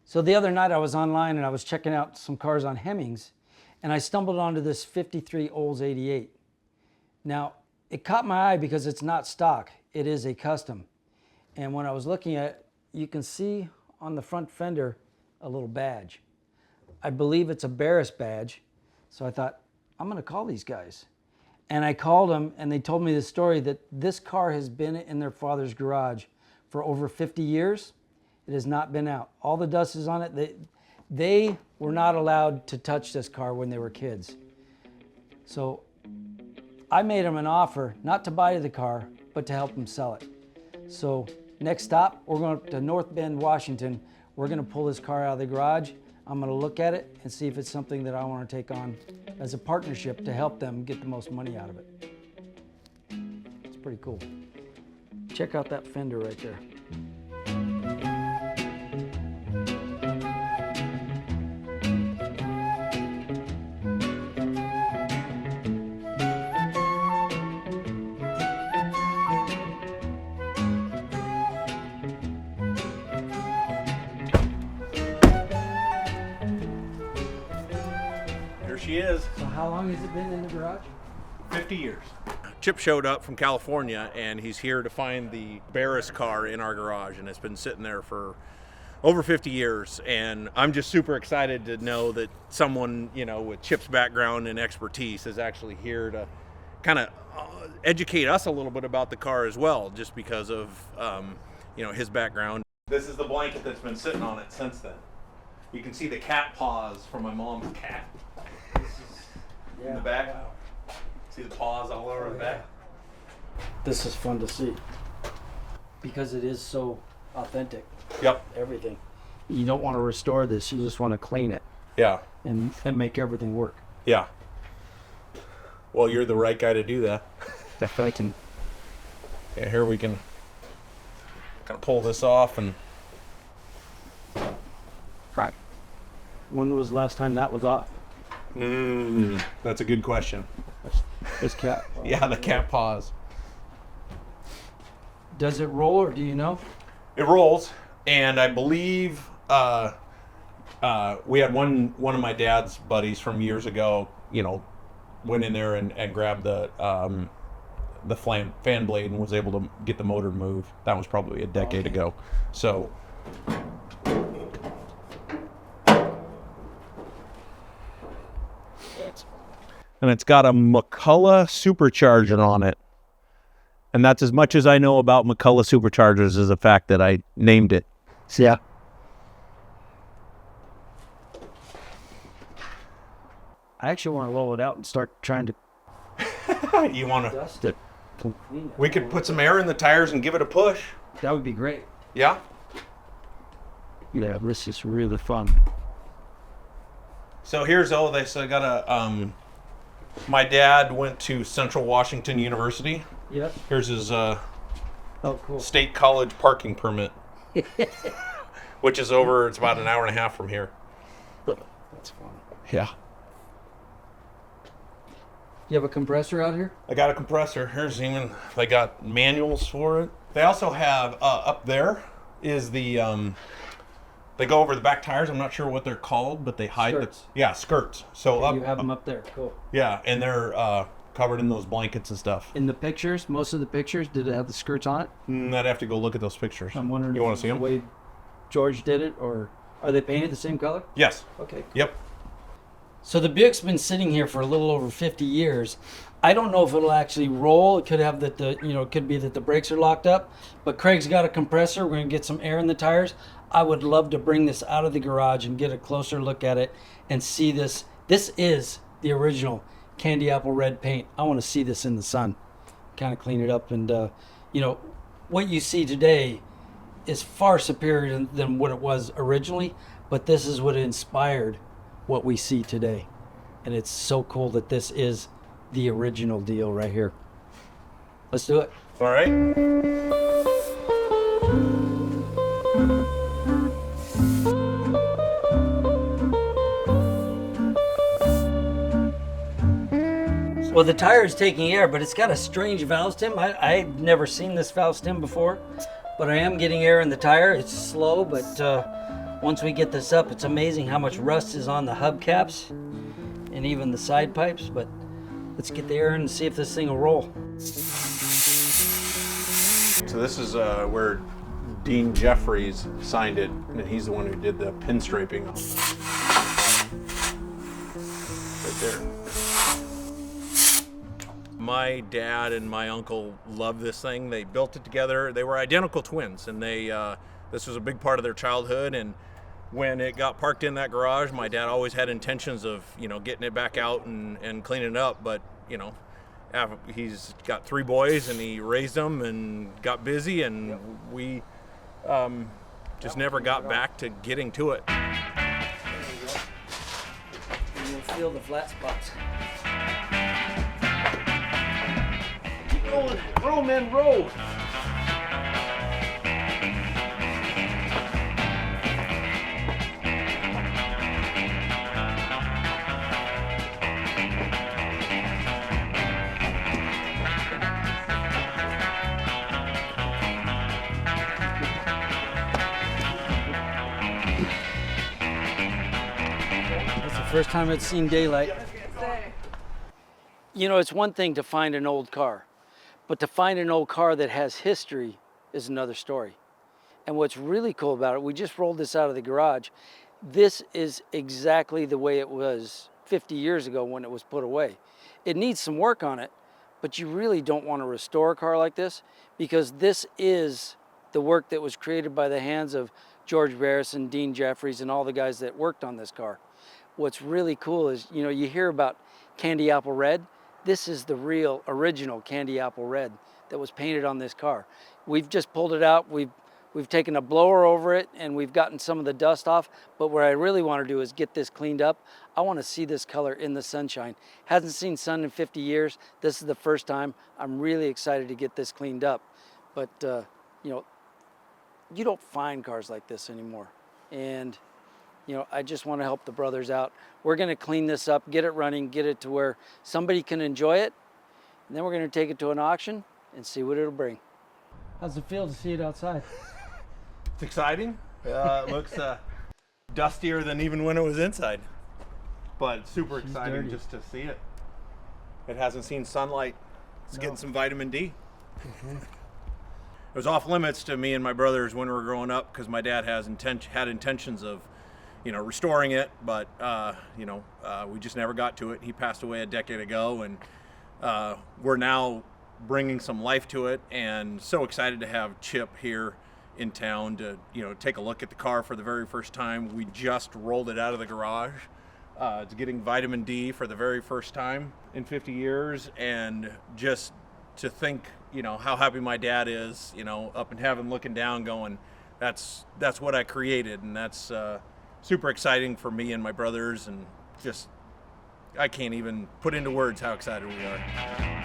So the other night I was online and I was checking out some cars on Hemmings, and I stumbled onto this 53 Olds 88. Now, it caught my eye because it's not stock, it is a custom. And when I was looking at it, you can see on the front fender a little badge. I believe it's a Barris badge, so I thought, I'm gonna call these guys. And I called them and they told me the story that this car has been in their father's garage for over 50 years. It has not been out. All the dust is on it. They were not allowed to touch this car when they were kids. So I made them an offer not to buy the car, but to help them sell it. So next stop, we're going to North Bend, Washington. We're going to pull this car out of the garage. I'm going to look at it and see if it's something that I want to take on as a partnership to help them get the most money out of it. It's pretty cool. Check out that fender right there. Here she is. So how long has it been in the garage? 50 years. Chip showed up from California and he's here to find the Barris car in our garage, and it's been sitting there for over 50 years. And I'm just super excited to know that someone, with Chip's background and expertise is actually here to kind of educate us a little bit about the car as well, just because of, his background. This is the blanket that's been sitting on it since then. You can see the cat paws from my mom's cat in the back. Wow. See the paws all over the back? This is fun to see because it is so authentic. Yep. Everything. You don't want to restore this, you just want to clean it Yeah. and make everything work. Yeah. Well, you're the right guy to do that. Definitely. Yeah, here we can kind of pull this off and... Right. When was the last time that was off? That's a good question. This cat. Yeah, the cat paws. Does it roll, or do you know? It rolls, and I believe we had one of my dad's buddies from years ago, went in there and grabbed the fan blade and was able to get the motor to move. That was probably a decade ago. So... And it's got a McCullough supercharger on it. And that's as much as I know about McCullough superchargers, is the fact that I named it. Yeah. I actually want to roll it out and start trying to You want to... dust it. We could put some air in the tires and give it a push. That would be great. Yeah? Yeah, this is really fun. So here's this. I got a... my dad went to Central Washington University. Yep. Here's his Cool. state college parking permit, which is it's about an hour and a half from here. That's fun. Yeah. You have a compressor out here? I got a compressor. They got manuals for it. They also have, up there is the, they go over the back tires. I'm not sure what they're called, but they hide Skirts. skirts. So You have them up there. Cool. Yeah, and they're covered in those blankets and stuff. In the pictures, most of the pictures, did it have the skirts on it? I'd have to go look at those pictures. I'm wondering You want to see the them? way George did it, or are they painted the same color? Yes. Okay. Yep. So the Buick's been sitting here for a little over 50 years. I don't know if it'll actually roll. It could have it could be that the brakes are locked up. But Craig's got a compressor. We're gonna get some air in the tires. I would love to bring this out of the garage and get a closer look at it and see this. This is the original candy apple red paint. I want to see this in the sun, kind of clean it up, and what you see today is far superior than what it was originally. But this is what inspired what we see today, and it's so cool that this is the original deal right here. Let's do it. All right. Well, the tire is taking air, but it's got a strange valve stem. I've never seen this valve stem before, but I am getting air in the tire. It's slow, but once we get this up, it's amazing how much rust is on the hubcaps and even the side pipes, but let's get the air in and see if this thing will roll. So this is where Dean Jeffries signed it, and he's the one who did the pinstriping right there. My dad and my uncle loved this thing. They built it together. They were identical twins, and this was a big part of their childhood. And when it got parked in that garage, my dad always had intentions of, getting it back out and cleaning it up. But, he's got 3 boys, and he raised them and got busy, and we just never got back to getting to it. And you'll feel the flat spots. Keep going, row, men, row. First time it's seen daylight. It's one thing to find an old car, but to find an old car that has history is another story. And what's really cool about it, we just rolled this out of the garage. This is exactly the way it was 50 years ago when it was put away. It needs some work on it, but you really don't want to restore a car like this, because this is the work that was created by the hands of George Barris and Dean Jeffries and all the guys that worked on this car. What's really cool is, you hear about candy apple red. This is the real original candy apple red that was painted on this car. We've just pulled it out. We've taken a blower over it, and we've gotten some of the dust off. But what I really want to do is get this cleaned up. I want to see this color in the sunshine. Hasn't seen sun in 50 years. This is the first time. I'm really excited to get this cleaned up. But, you don't find cars like this anymore. And I just want to help the brothers out. We're going to clean this up, get it running, get it to where somebody can enjoy it. And then we're going to take it to an auction and see what it'll bring. How's it feel to see it outside? It's exciting. It looks dustier than even when it was inside. But super exciting just to see it. It hasn't seen sunlight. It's getting some vitamin D. It was off limits to me and my brothers when we were growing up, because my dad had intentions of restoring it, but we just never got to it. He passed away a decade ago, and we're now bringing some life to it, and so excited to have Chip here in town to take a look at the car for the very first time. We just rolled it out of the garage. It's getting vitamin D for the very first time in 50 years, and just to think how happy my dad is, up in heaven looking down going, that's what I created, and that's super exciting for me and my brothers, and just I can't even put into words how excited we are.